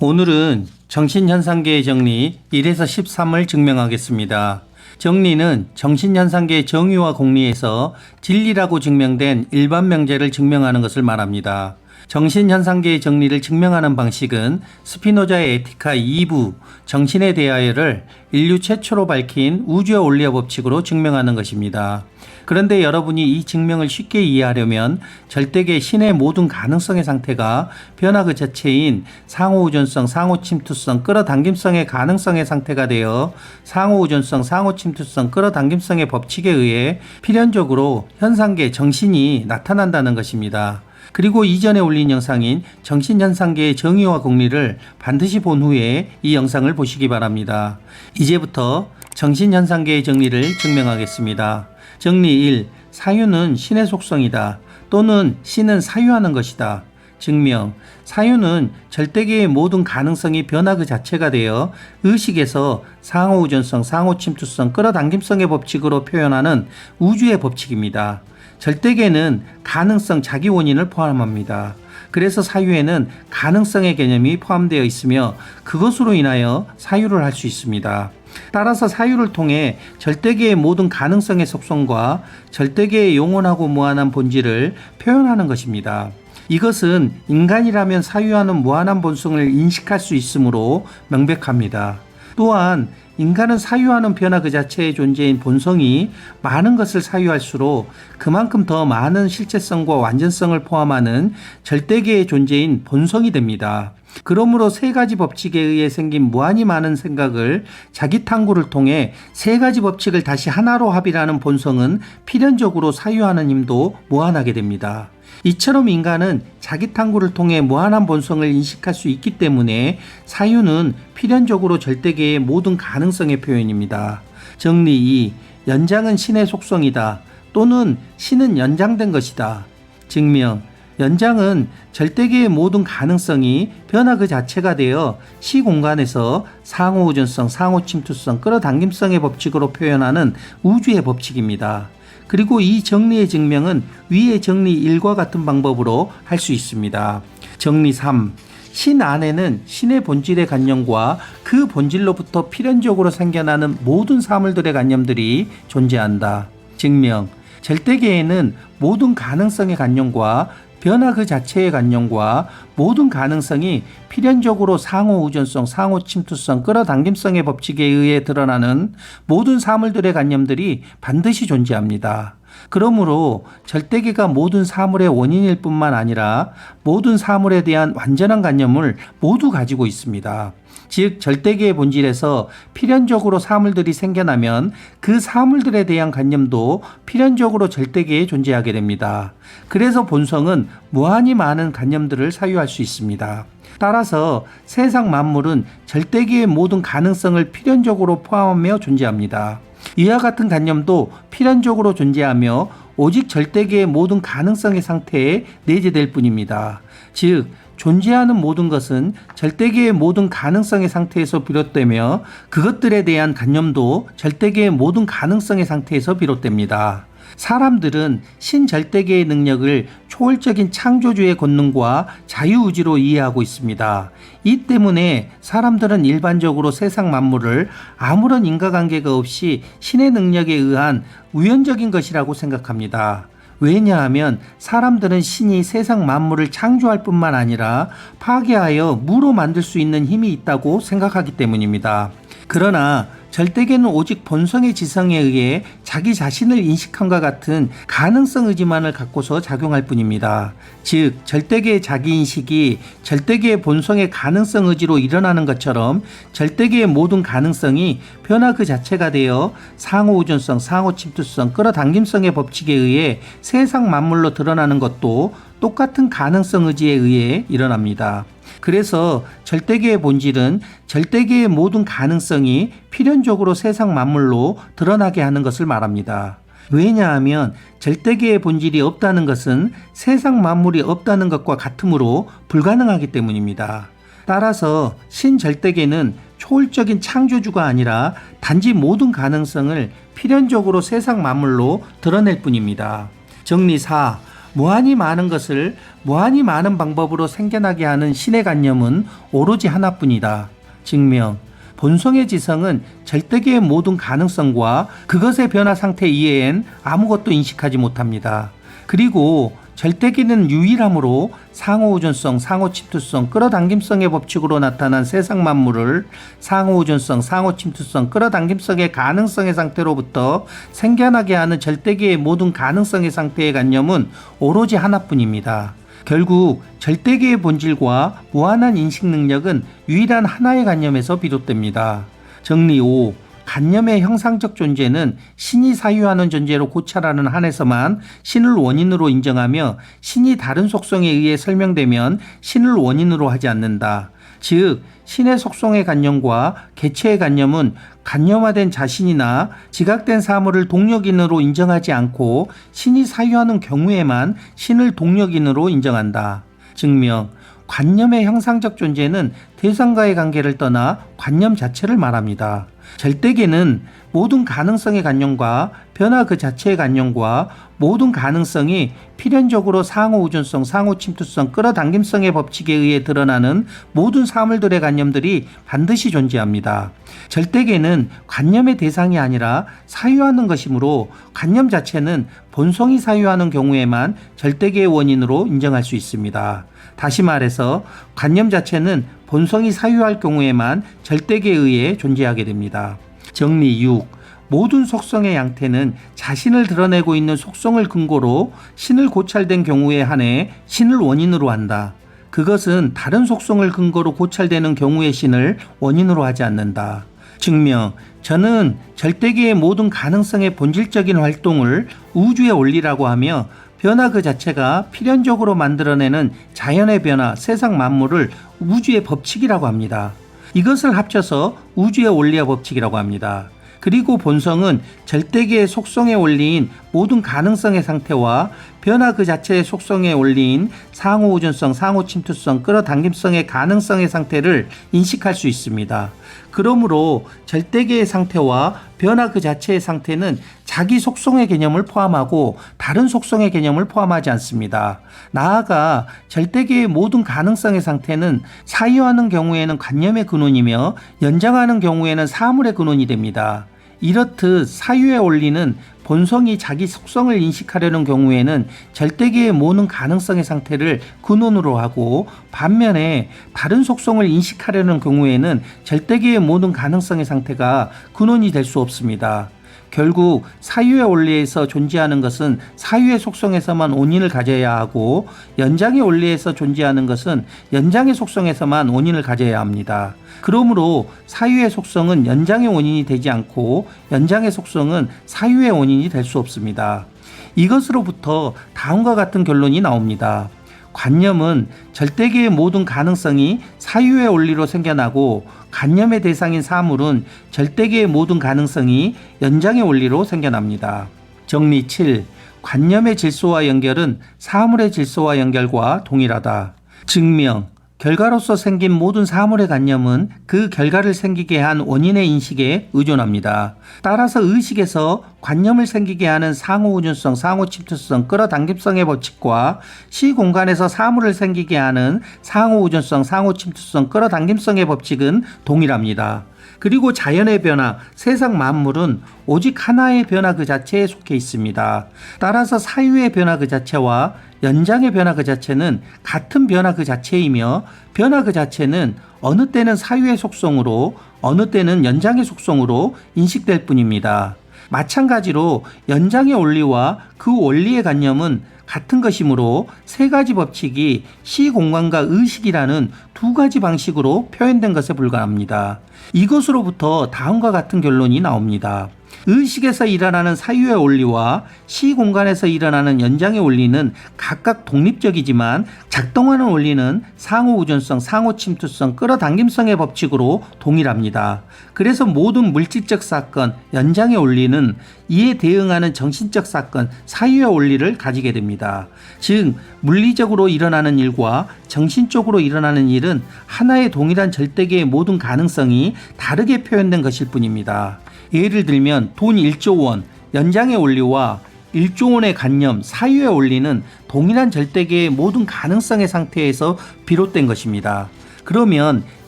오늘은 정신현상계의 정리 1에서 13을 증명하겠습니다. 정리는 정신현상계의 정의와 공리에서 진리라고 증명된 일반 명제를 증명하는 것을 말합니다. 정신현상계의 정리를 증명하는 방식은 스피노자의 에티카 2부 정신에 대하여를 인류 최초로 밝힌 우주의 원리의 법칙으로 증명하는 것입니다. 그런데 여러분이 이 증명을 쉽게 이해하려면 절대계 신의 모든 가능성의 상태가 변화 그 자체인 상호우전성, 상호침투성, 끌어당김성의 가능성의 상태가 되어 상호우전성, 상호침투성, 끌어당김성의 법칙에 의해 필연적으로 현상계 정신이 나타난다는 것입니다. 그리고 이전에 올린 영상인 정신현상계의 정의와 공리를 반드시 본 후에 이 영상을 보시기 바랍니다. 이제부터 정신현상계의 정리를 증명하겠습니다. 정리 1. 사유는 신의 속성이다. 또는 신은 사유하는 것이다. 증명. 사유는 절대계의 모든 가능성이 변화 그 자체가 되어 의식에서 상호우전성, 상호침투성, 끌어당김성의 법칙으로 표현하는 우주의 법칙입니다. 절대계는 가능성 자기 원인을 포함합니다. 그래서 사유에는 가능성의 개념이 포함되어 있으며 그것으로 인하여 사유를 할 수 있습니다. 따라서 사유를 통해 절대계의 모든 가능성의 속성과 절대계의 영원하고 무한한 본질을 표현하는 것입니다. 이것은 인간이라면 사유하는 무한한 본성을 인식할 수 있으므로 명백합니다. 또한 인간은 사유하는 변화 그 자체의 존재인 본성이 많은 것을 사유할수록 그만큼 더 많은 실체성과 완전성을 포함하는 절대계의 존재인 본성이 됩니다. 그러므로 세 가지 법칙에 의해 생긴 무한히 많은 생각을 자기 탐구를 통해 세 가지 법칙을 다시 하나로 합의하는 본성은 필연적으로 사유하는 힘도 무한하게 됩니다. 이처럼 인간은 자기 탐구를 통해 무한한 본성을 인식할 수 있기 때문에 사유는 필연적으로 절대계의 모든 가능성의 표현입니다. 정리 2. 연장은 신의 속성이다. 또는 신은 연장된 것이다. 증명. 연장은 절대계의 모든 가능성이 변화 그 자체가 되어 시공간에서 상호우전성, 상호침투성, 끌어당김성의 법칙으로 표현하는 우주의 법칙입니다. 그리고 이 정리의 증명은 위의 정리 1과 같은 방법으로 할 수 있습니다. 정리 3. 신 안에는 신의 본질의 관념과 그 본질로부터 필연적으로 생겨나는 모든 사물들의 관념들이 존재한다. 증명. 절대계에는 모든 가능성의 관념과 변화 그 자체의 관념과 모든 가능성이 필연적으로 상호우전성, 상호침투성, 끌어당김성의 법칙에 의해 드러나는 모든 사물들의 관념들이 반드시 존재합니다. 그러므로 절대계가 모든 사물의 원인일 뿐만 아니라 모든 사물에 대한 완전한 관념을 모두 가지고 있습니다. 즉 절대계의 본질에서 필연적으로 사물들이 생겨나면 그 사물들에 대한 관념도 필연적으로 절대계에 존재하게 됩니다. 그래서 본성은 무한히 많은 관념들을 사유할 수 있습니다. 따라서 세상 만물은 절대계의 모든 가능성을 필연적으로 포함하며 존재합니다. 이와 같은 관념도 필연적으로 존재하며 오직 절대계의 모든 가능성의 상태에 내재될 뿐입니다. 즉 존재하는 모든 것은 절대계의 모든 가능성의 상태에서 비롯되며 그것들에 대한 관념도 절대계의 모든 가능성의 상태에서 비롯됩니다. 사람들은 신절대계의 능력을 초월적인 창조주의 권능과 자유의지로 이해하고 있습니다. 이 때문에 사람들은 일반적으로 세상 만물을 아무런 인과관계가 없이 신의 능력에 의한 우연적인 것이라고 생각합니다. 왜냐하면 사람들은 신이 세상 만물을 창조할 뿐만 아니라 파괴하여 무로 만들 수 있는 힘이 있다고 생각하기 때문입니다. 그러나 절대계는 오직 본성의 지성에 의해 자기 자신을 인식함과 같은 가능성 의지만을 갖고서 작용할 뿐입니다. 즉 절대계의 자기인식이 절대계의 본성의 가능성 의지로 일어나는 것처럼 절대계의 모든 가능성이 변화 그 자체가 되어 상호우전성, 상호침투성, 끌어당김성의 법칙에 의해 세상 만물로 드러나는 것도 똑같은 가능성 의지에 의해 일어납니다. 그래서 절대계의 본질은 절대계의 모든 가능성이 필연적으로 세상 만물로 드러나게 하는 것을 말합니다. 왜냐하면 절대계의 본질이 없다는 것은 세상 만물이 없다는 것과 같으므로 불가능하기 때문입니다. 따라서 신절대계는 초월적인 창조주가 아니라 단지 모든 가능성을 필연적으로 세상 만물로 드러낼 뿐입니다. 정리 4. 무한히 많은 것을 무한히 많은 방법으로 생겨나게 하는 신의 관념은 오로지 하나뿐이다. 증명. 본성의 지성은 절대계의 모든 가능성과 그것의 변화 상태 이외엔 아무것도 인식하지 못합니다. 그리고 절대계는 유일함으로 상호우존성, 상호침투성, 끌어당김성의 법칙으로 나타난 세상 만물을 상호우존성, 상호침투성, 끌어당김성의 가능성의 상태로부터 생겨나게 하는 절대계의 모든 가능성의 상태의 관념은 오로지 하나뿐입니다. 결국 절대계의 본질과 무한한 인식 능력은 유일한 하나의 관념에서 비롯됩니다. 정리 5. 관념의 형상적 존재는 신이 사유하는 존재로 고찰하는 한에서만 신을 원인으로 인정하며 신이 다른 속성에 의해 설명되면 신을 원인으로 하지 않는다. 즉 신의 속성의 관념과 개체의 관념은 관념화된 자신이나 지각된 사물을 동력인으로 인정하지 않고 신이 사유하는 경우에만 신을 동력인으로 인정한다. 증명. 관념의 형상적 존재는 대상과의 관계를 떠나 관념 자체를 말합니다. 절대계는 모든 가능성의 관념과 변화 그 자체의 관념과 모든 가능성이 필연적으로 상호우존성, 상호침투성, 끌어당김성의 법칙에 의해 드러나는 모든 사물들의 관념들이 반드시 존재합니다. 절대계는 관념의 대상이 아니라 사유하는 것이므로 관념 자체는 본성이 사유하는 경우에만 절대계의 원인으로 인정할 수 있습니다. 다시 말해서 관념 자체는 본성이 사유할 경우에만 절대계에 의해 존재하게 됩니다. 정리 6. 모든 속성의 양태는 자신을 드러내고 있는 속성을 근거로 신을 고찰된 경우에 한해 신을 원인으로 한다. 그것은 다른 속성을 근거로 고찰되는 경우의 신을 원인으로 하지 않는다. 증명. 저는 절대계의 모든 가능성의 본질적인 활동을 우주의 원리라고 하며 변화 그 자체가 필연적으로 만들어내는 자연의 변화, 세상 만물을 우주의 법칙이라고 합니다. 이것을 합쳐서 우주의 원리와 법칙이라고 합니다. 그리고 본성은 절대계의 속성의 원리인 모든 가능성의 상태와 변화 그 자체의 속성의 원리인 상호우존성, 상호침투성, 끌어당김성의 가능성의 상태를 인식할 수 있습니다. 그러므로 절대계의 상태와 변화 그 자체의 상태는 자기 속성의 개념을 포함하고 다른 속성의 개념을 포함하지 않습니다. 나아가 절대계의 모든 가능성의 상태는 사유하는 경우에는 관념의 근원이며 연장하는 경우에는 사물의 근원이 됩니다. 이렇듯 사유의 원리는 본성이 자기 속성을 인식하려는 경우에는 절대계의 모든 가능성의 상태를 근원으로 하고 반면에 다른 속성을 인식하려는 경우에는 절대계의 모든 가능성의 상태가 근원이 될 수 없습니다. 결국 사유의 원리에서 존재하는 것은 사유의 속성에서만 원인을 가져야 하고 연장의 원리에서 존재하는 것은 연장의 속성에서만 원인을 가져야 합니다. 그러므로 사유의 속성은 연장의 원인이 되지 않고 연장의 속성은 사유의 원인이 될 수 없습니다. 이것으로부터 다음과 같은 결론이 나옵니다. 관념은 절대계의 모든 가능성이 사유의 원리로 생겨나고 관념의 대상인 사물은 절대계의 모든 가능성이 연장의 원리로 생겨납니다. 정리 7. 관념의 질소와 연결은 사물의 질소와 연결과 동일하다. 증명. 결과로서 생긴 모든 사물의 관념은 그 결과를 생기게 한 원인의 인식에 의존합니다. 따라서 의식에서 관념을 생기게 하는 상호우존성, 상호침투성, 끌어당김성의 법칙과 시공간에서 사물을 생기게 하는 상호우존성, 상호침투성, 끌어당김성의 법칙은 동일합니다. 그리고 자연의 변화, 세상 만물은 오직 하나의 변화 그 자체에 속해 있습니다. 따라서 사유의 변화 그 자체와 연장의 변화 그 자체는 같은 변화 그 자체이며 변화 그 자체는 어느 때는 사유의 속성으로 어느 때는 연장의 속성으로 인식될 뿐입니다. 마찬가지로 연장의 원리와 그 원리의 관념은 같은 것이므로 세 가지 법칙이 시공간과 의식이라는 두 가지 방식으로 표현된 것에 불과합니다. 이것으로부터 다음과 같은 결론이 나옵니다. 의식에서 일어나는 사유의 원리와 시공간에서 일어나는 연장의 원리는 각각 독립적이지만 작동하는 원리는 상호우존성, 상호침투성, 끌어당김성의 법칙으로 동일합니다. 그래서 모든 물질적 사건, 연장의 원리는 이에 대응하는 정신적 사건, 사유의 원리를 가지게 됩니다. 즉 물리적으로 일어나는 일과 정신적으로 일어나는 일은 하나의 동일한 절대계의 모든 가능성이 다르게 표현된 것일 뿐입니다. 예를 들면 돈 1조 원, 연장의 원리와 1조 원의 관념 사유에 올리는 동일한 절대계의 모든 가능성의 상태에서 비롯된 것입니다. 그러면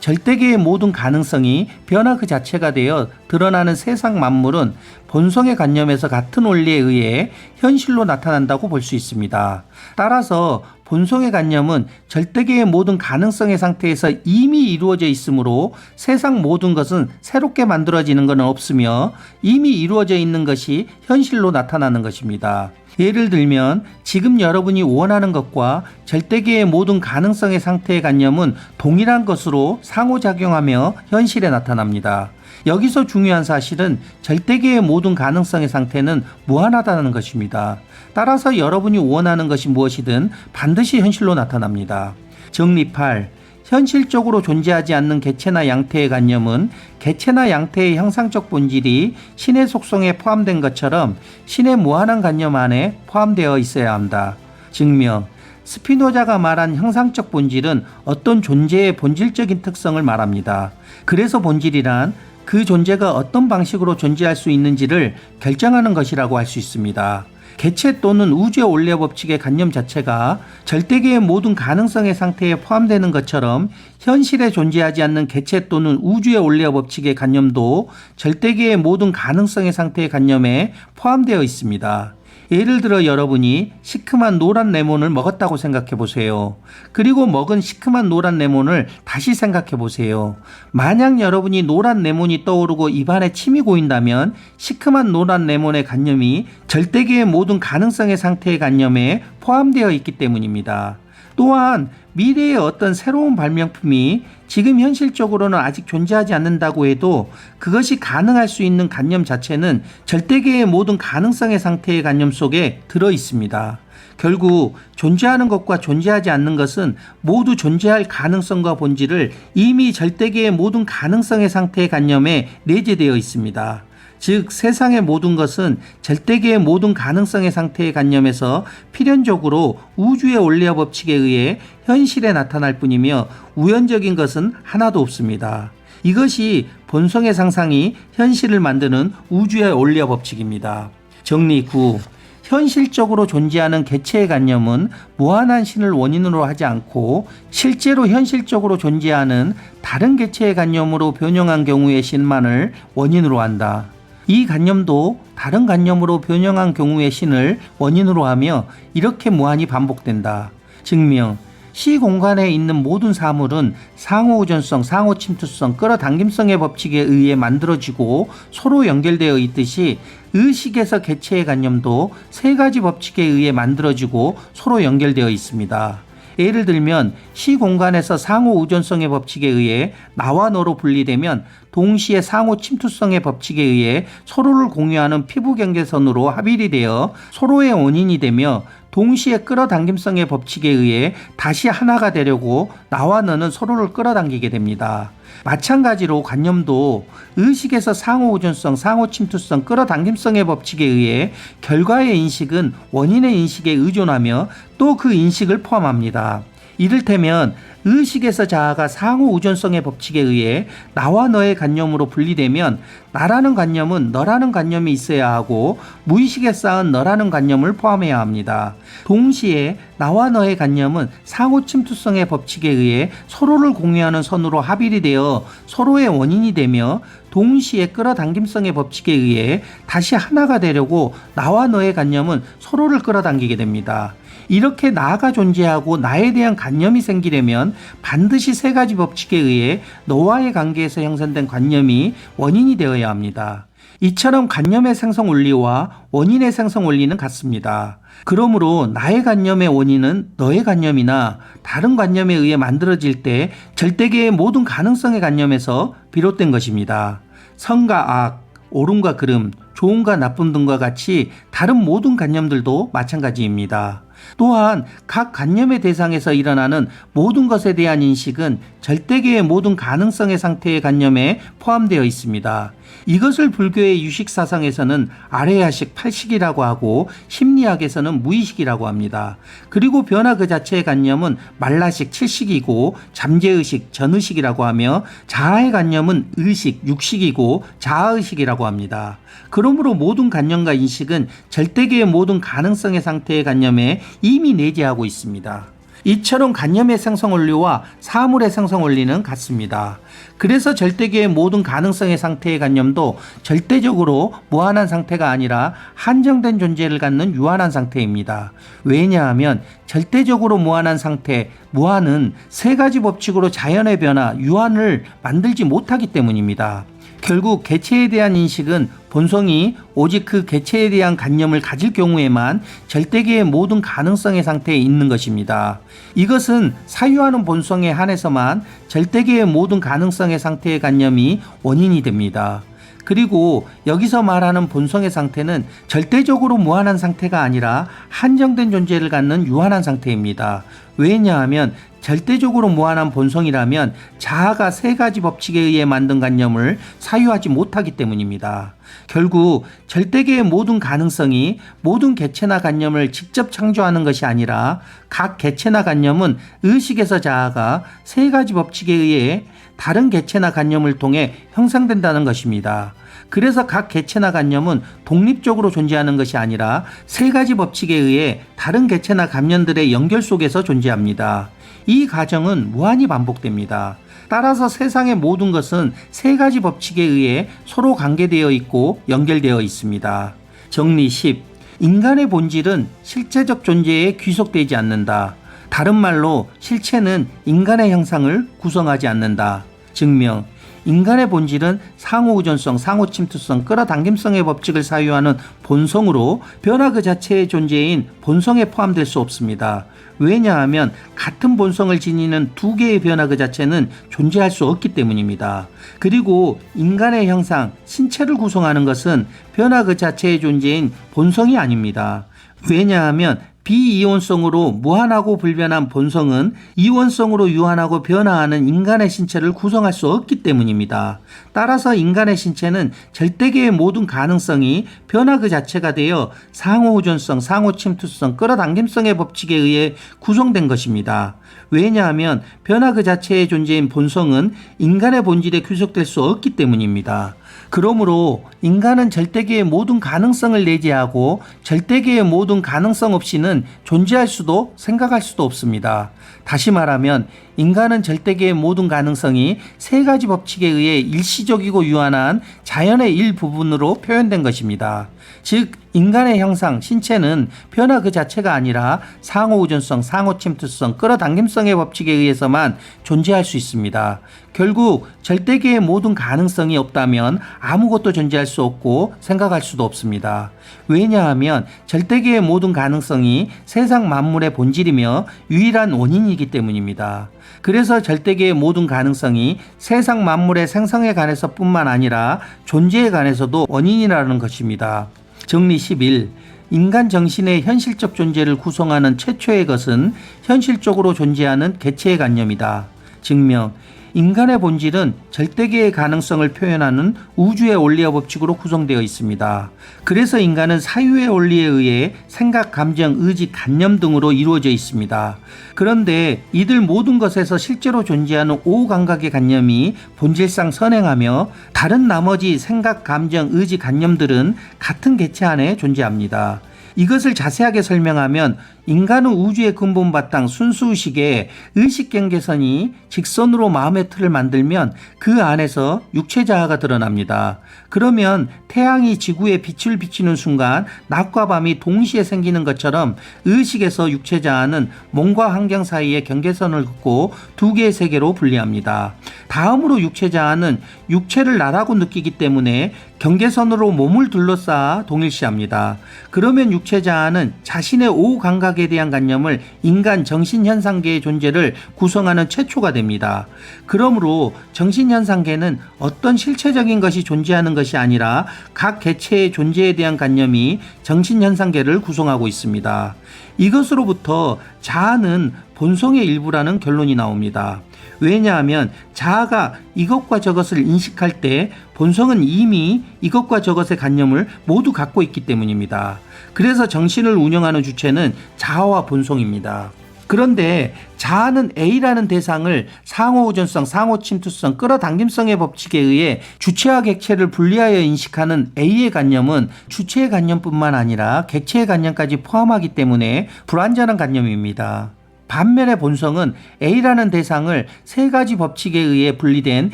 절대계의 모든 가능성이 변화 그 자체가 되어 드러나는 세상 만물은 본성의 관념에서 같은 원리에 의해 현실로 나타난다고 볼 수 있습니다. 따라서 본성의 관념은 절대계의 모든 가능성의 상태에서 이미 이루어져 있으므로 세상 모든 것은 새롭게 만들어지는 것은 없으며 이미 이루어져 있는 것이 현실로 나타나는 것입니다. 예를 들면 지금 여러분이 원하는 것과 절대계의 모든 가능성의 상태의 관념은 동일한 것으로 상호작용하며 현실에 나타납니다. 여기서 중요한 사실은 절대계의 모든 가능성의 상태는 무한하다는 것입니다. 따라서 여러분이 원하는 것이 무엇이든 반드시 현실로 나타납니다. 정리 8. 현실적으로 존재하지 않는 개체나 양태의 관념은 개체나 양태의 형상적 본질이 신의 속성에 포함된 것처럼 신의 무한한 관념 안에 포함되어 있어야 한다. 증명. 스피노자가 말한 형상적 본질은 어떤 존재의 본질적인 특성을 말합니다. 그래서 본질이란 그 존재가 어떤 방식으로 존재할 수 있는지를 결정하는 것이라고 할 수 있습니다. 개체 또는 우주의 원리 법칙의 관념 자체가 절대계의 모든 가능성의 상태에 포함되는 것처럼 현실에 존재하지 않는 개체 또는 우주의 원리 법칙의 관념도 절대계의 모든 가능성의 상태의 관념에 포함되어 있습니다. 예를 들어 여러분이 시큼한 노란 레몬을 먹었다고 생각해 보세요. 그리고 먹은 시큼한 노란 레몬을 다시 생각해 보세요. 만약 여러분이 노란 레몬이 떠오르고 입안에 침이 고인다면 시큼한 노란 레몬의 관념이 절대계의 모든 가능성의 상태의 관념에 포함되어 있기 때문입니다. 또한 미래의 어떤 새로운 발명품이 지금 현실적으로는 아직 존재하지 않는다고 해도 그것이 가능할 수 있는 관념 자체는 절대계의 모든 가능성의 상태의 관념 속에 들어 있습니다. 결국 존재하는 것과 존재하지 않는 것은 모두 존재할 가능성과 본질을 이미 절대계의 모든 가능성의 상태의 관념에 내재되어 있습니다. 즉 세상의 모든 것은 절대계의 모든 가능성의 상태의 관념에서 필연적으로 우주의 원리와 법칙에 의해 현실에 나타날 뿐이며 우연적인 것은 하나도 없습니다. 이것이 본성의 상상이 현실을 만드는 우주의 원리와 법칙입니다. 정리 9. 현실적으로 존재하는 개체의 관념은 무한한 신을 원인으로 하지 않고 실제로 현실적으로 존재하는 다른 개체의 관념으로 변형한 경우의 신만을 원인으로 한다. 이 관념도 다른 관념으로 변형한 경우의 신을 원인으로 하며 이렇게 무한히 반복된다. 증명. 시공간에 있는 모든 사물은 상호우전성, 상호침투성, 끌어당김성의 법칙에 의해 만들어지고 서로 연결되어 있듯이 의식에서 개체의 관념도 세 가지 법칙에 의해 만들어지고 서로 연결되어 있습니다. 예를 들면 시공간에서 상호우전성의 법칙에 의해 나와 너로 분리되면 동시에 상호침투성의 법칙에 의해 서로를 공유하는 피부경계선으로 합일이 되어 서로의 원인이 되며 동시에 끌어당김성의 법칙에 의해 다시 하나가 되려고 나와 너는 서로를 끌어당기게 됩니다. 마찬가지로 관념도 의식에서 상호우전성, 상호침투성, 끌어당김성의 법칙에 의해 결과의 인식은 원인의 인식에 의존하며 또 그 인식을 포함합니다. 이를테면 의식에서 자아가 상호우전성의 법칙에 의해 나와 너의 관념으로 분리되면 나라는 관념은 너라는 관념이 있어야 하고 무의식에 쌓은 너라는 관념을 포함해야 합니다. 동시에 나와 너의 관념은 상호침투성의 법칙에 의해 서로를 공유하는 선으로 합일이 되어 서로의 원인이 되며 동시에 끌어당김성의 법칙에 의해 다시 하나가 되려고 나와 너의 관념은 서로를 끌어당기게 됩니다. 이렇게 나가 존재하고 나에 대한 관념이 생기려면 반드시 세 가지 법칙에 의해 너와의 관계에서 형성된 관념이 원인이 되어야 합니다. 이처럼 관념의 생성 원리와 원인의 생성 원리는 같습니다. 그러므로 나의 관념의 원인은 너의 관념이나 다른 관념에 의해 만들어질 때 절대계의 모든 가능성의 관념에서 비롯된 것입니다. 선과 악, 옳음과 그름, 좋음과 나쁨 등과 같이 다른 모든 관념들도 마찬가지입니다. 또한 각 관념의 대상에서 일어나는 모든 것에 대한 인식은 절대계의 모든 가능성의 상태의 관념에 포함되어 있습니다. 이것을 불교의 유식사상에서는 아레야식 8식이라고 하고 심리학에서는 무의식이라고 합니다. 그리고 변화 그 자체의 관념은 말라식 7식이고 잠재의식 전의식이라고 하며 자아의 관념은 의식 6식이고 자아의식이라고 합니다. 그러므로 모든 관념과 인식은 절대계의 모든 가능성의 상태의 관념에 이미 내재하고 있습니다. 이처럼 관념의 생성원리와 사물의 생성원리는 같습니다. 그래서 절대계의 모든 가능성의 상태의 관념도 절대적으로 무한한 상태가 아니라 한정된 존재를 갖는 유한한 상태입니다. 왜냐하면 절대적으로 무한한 상태, 무한은 세 가지 법칙으로 자연의 변화, 유한을 만들지 못하기 때문입니다. 결국 개체에 대한 인식은 본성이 오직 그 개체에 대한 관념을 가질 경우에만 절대계의 모든 가능성의 상태에 있는 것입니다. 이것은 사유하는 본성에 한해서만 절대계의 모든 가능성의 상태의 관념이 원인이 됩니다. 그리고 여기서 말하는 본성의 상태는 절대적으로 무한한 상태가 아니라 한정된 존재를 갖는 유한한 상태입니다. 왜냐하면 절대적으로 무한한 본성이라면 자아가 세 가지 법칙에 의해 만든 관념을 사유하지 못하기 때문입니다. 결국 절대계의 모든 가능성이 모든 개체나 관념을 직접 창조하는 것이 아니라 각 개체나 관념은 의식에서 자아가 세 가지 법칙에 의해 다른 개체나 관념을 통해 형성된다는 것입니다. 그래서 각 개체나 관념은 독립적으로 존재하는 것이 아니라 세 가지 법칙에 의해 다른 개체나 관념들의 연결 속에서 존재합니다. 이 과정은 무한히 반복됩니다. 따라서 세상의 모든 것은 세 가지 법칙에 의해 서로 관계되어 있고 연결되어 있습니다. 정리 10. 인간의 본질은 실체적 존재에 귀속되지 않는다. 다른 말로 실체는 인간의 형상을 구성하지 않는다. 증명. 인간의 본질은 상호의존성, 상호침투성, 끌어당김성의 법칙을 사유하는 본성으로 변화 그 자체의 존재인 본성에 포함될 수 없습니다. 왜냐하면 같은 본성을 지니는 두 개의 변화 그 자체는 존재할 수 없기 때문입니다. 그리고 인간의 형상, 신체를 구성하는 것은 변화 그 자체의 존재인 본성이 아닙니다. 왜냐하면 비이원성으로 무한하고 불변한 본성은 이원성으로 유한하고 변화하는 인간의 신체를 구성할 수 없기 때문입니다. 따라서 인간의 신체는 절대계의 모든 가능성이 변화 그 자체가 되어 상호의존성, 상호침투성, 끌어당김성의 법칙에 의해 구성된 것입니다. 왜냐하면 변화 그 자체의 존재인 본성은 인간의 본질에 귀속될 수 없기 때문입니다. 그러므로 인간은 절대계의 모든 가능성을 내재하고 절대계의 모든 가능성 없이는 존재할 수도 생각할 수도 없습니다. 다시 말하면 인간은 절대계의 모든 가능성이 세 가지 법칙에 의해 일시적이고 유한한 자연의 일부분으로 표현된 것입니다. 즉 인간의 형상, 신체는 변화 그 자체가 아니라 상호의존성, 상호침투성, 끌어당김성의 법칙에 의해서만 존재할 수 있습니다. 결국 절대계의 모든 가능성이 없다면 아무것도 존재할 수 없고 생각할 수도 없습니다. 왜냐하면 절대계의 모든 가능성이 세상 만물의 본질이며 유일한 원인이기 때문입니다. 그래서 절대계의 모든 가능성이 세상 만물의 생성에 관해서 뿐만 아니라 존재에 관해서도 원인이라는 것입니다. 정리 11. 인간 정신의 현실적 존재를 구성하는 최초의 것은 현실적으로 존재하는 개체의 관념이다. 증명. 인간의 본질은 절대계의 가능성을 표현하는 우주의 원리와 법칙으로 구성되어 있습니다. 그래서 인간은 사유의 원리에 의해 생각, 감정, 의지, 관념 등으로 이루어져 있습니다. 그런데 이들 모든 것에서 실제로 존재하는 오감각의 관념이 본질상 선행하며 다른 나머지 생각, 감정, 의지, 관념들은 같은 개체 안에 존재합니다. 이것을 자세하게 설명하면 인간은 우주의 근본 바탕 순수의식에 의식 경계선이 직선으로 마음의 틀을 만들면 그 안에서 육체자아가 드러납니다. 그러면 태양이 지구에 빛을 비치는 순간 낮과 밤이 동시에 생기는 것처럼 의식에서 육체자아는 몸과 환경 사이에 경계선을 긋고 두 개의 세계로 분리합니다. 다음으로 육체자아는 육체를 나라고 느끼기 때문에 경계선으로 몸을 둘러싸아 동일시합니다. 그러면 육체자아는 자신의 오감각 감각에 대한 관념을 인간 정신현상계의 존재를 구성하는 최초가 됩니다. 그러므로 정신현상계는 어떤 실체적인 것이 존재하는 것이 아니라 각 개체의 존재에 대한 관념이 정신현상계를 구성하고 있습니다. 이것으로부터 자아는 본성의 일부라는 결론이 나옵니다. 왜냐하면 자아가 이것과 저것을 인식할 때 본성은 이미 이것과 저것의 관념을 모두 갖고 있기 때문입니다. 그래서 정신을 운영하는 주체는 자아와 본성입니다. 그런데 자아는 A라는 대상을 상호우전성, 상호침투성, 끌어당김성의 법칙에 의해 주체와 객체를 분리하여 인식하는 A의 관념은 주체의 관념뿐만 아니라 객체의 관념까지 포함하기 때문에 불완전한 관념입니다. 반면에 본성은 A라는 대상을 세 가지 법칙에 의해 분리된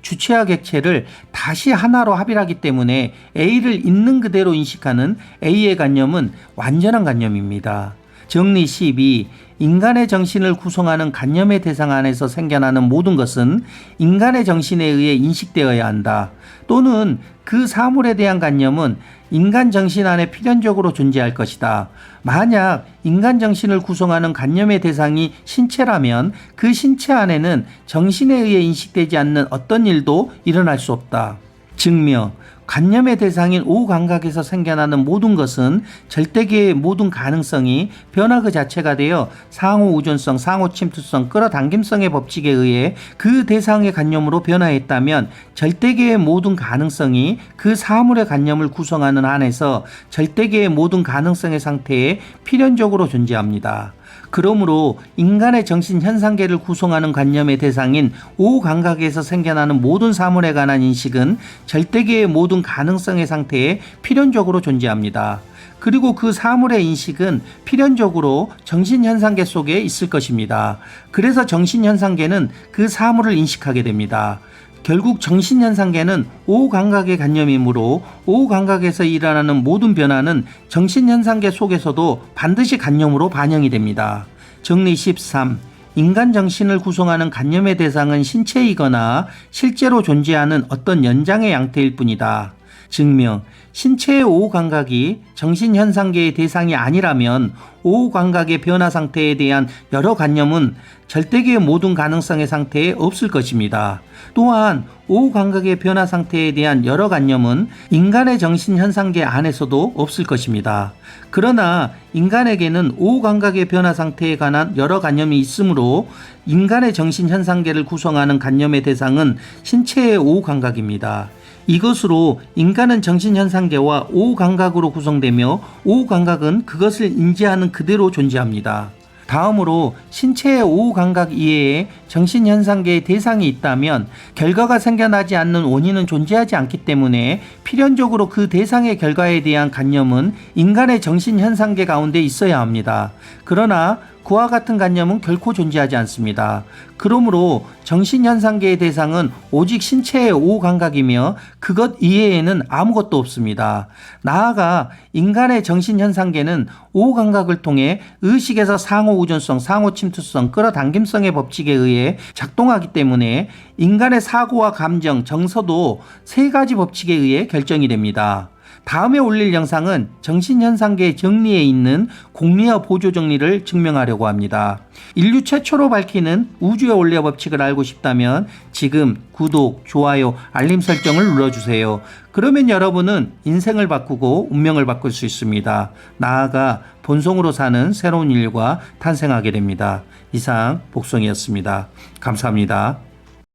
주체와 객체를 다시 하나로 합일하기 때문에 A를 있는 그대로 인식하는 A의 관념은 완전한 관념입니다. 정리 12. 인간의 정신을 구성하는 관념의 대상 안에서 생겨나는 모든 것은 인간의 정신에 의해 인식되어야 한다. 또는 그 사물에 대한 관념은 인간 정신 안에 필연적으로 존재할 것이다. 만약 인간 정신을 구성하는 관념의 대상이 신체라면 그 신체 안에는 정신에 의해 인식되지 않는 어떤 일도 일어날 수 없다. 증명. 관념의 대상인 오감각에서 생겨나는 모든 것은 절대계의 모든 가능성이 변화 그 자체가 되어 상호우전성, 상호침투성, 끌어당김성의 법칙에 의해 그 대상의 관념으로 변화했다면 절대계의 모든 가능성이 그 사물의 관념을 구성하는 한에서 절대계의 모든 가능성의 상태에 필연적으로 존재합니다. 그러므로 인간의 정신 현상계를 구성하는 관념의 대상인 오감각에서 생겨나는 모든 사물에 관한 인식은 절대계의 모든 가능성의 상태에 필연적으로 존재합니다. 그리고 그 사물의 인식은 필연적으로 정신현상계 속에 있을 것입니다. 그래서 정신현상계는 그 사물을 인식하게 됩니다. 결국 정신현상계는 오감각의 관념이므로 오감각에서 일어나는 모든 변화는 정신현상계 속에서도 반드시 관념으로 반영이 됩니다. 정리 13. 인간 정신을 구성하는 관념의 대상은 신체이거나 실제로 존재하는 어떤 연장의 양태일 뿐이다. 증명. 신체의 오감각이 정신현상계의 대상이 아니라면 오감각의 변화 상태에 대한 여러 관념은 절대계의 모든 가능성의 상태에 없을 것입니다. 또한 오감각의 변화 상태에 대한 여러 관념은 인간의 정신현상계 안에서도 없을 것입니다. 그러나 인간에게는 오감각의 변화 상태에 관한 여러 관념이 있으므로 인간의 정신현상계를 구성하는 관념의 대상은 신체의 오감각입니다. 이것으로 인간은 정신현상계와 오감각으로 구성되며 오감각은 그것을 인지하는 그대로 존재합니다. 다음으로 신체의 오감각 이외에 정신현상계의 대상이 있다면 결과가 생겨나지 않는 원인은 존재하지 않기 때문에 필연적으로 그 대상의 결과에 대한 관념은 인간의 정신현상계 가운데 있어야 합니다. 그러나 그와 같은 관념은 결코 존재하지 않습니다. 그러므로 정신현상계의 대상은 오직 신체의 오감각이며 그것 이외에는 아무것도 없습니다. 나아가 인간의 정신현상계는 오감각을 통해 의식에서 상호우전성, 상호침투성, 끌어당김성의 법칙에 의해 작동하기 때문에 인간의 사고와 감정, 정서도 세 가지 법칙에 의해 결정이 됩니다. 다음에 올릴 영상은 정신현상계 정리에 있는 공리와 보조정리를 증명하려고 합니다. 인류 최초로 밝히는 우주의 원리와 법칙을 알고 싶다면 지금 구독, 좋아요, 알림 설정을 눌러주세요. 그러면 여러분은 인생을 바꾸고 운명을 바꿀 수 있습니다. 나아가 본성으로 사는 새로운 인류가 탄생하게 됩니다. 이상 복성이었습니다. 감사합니다.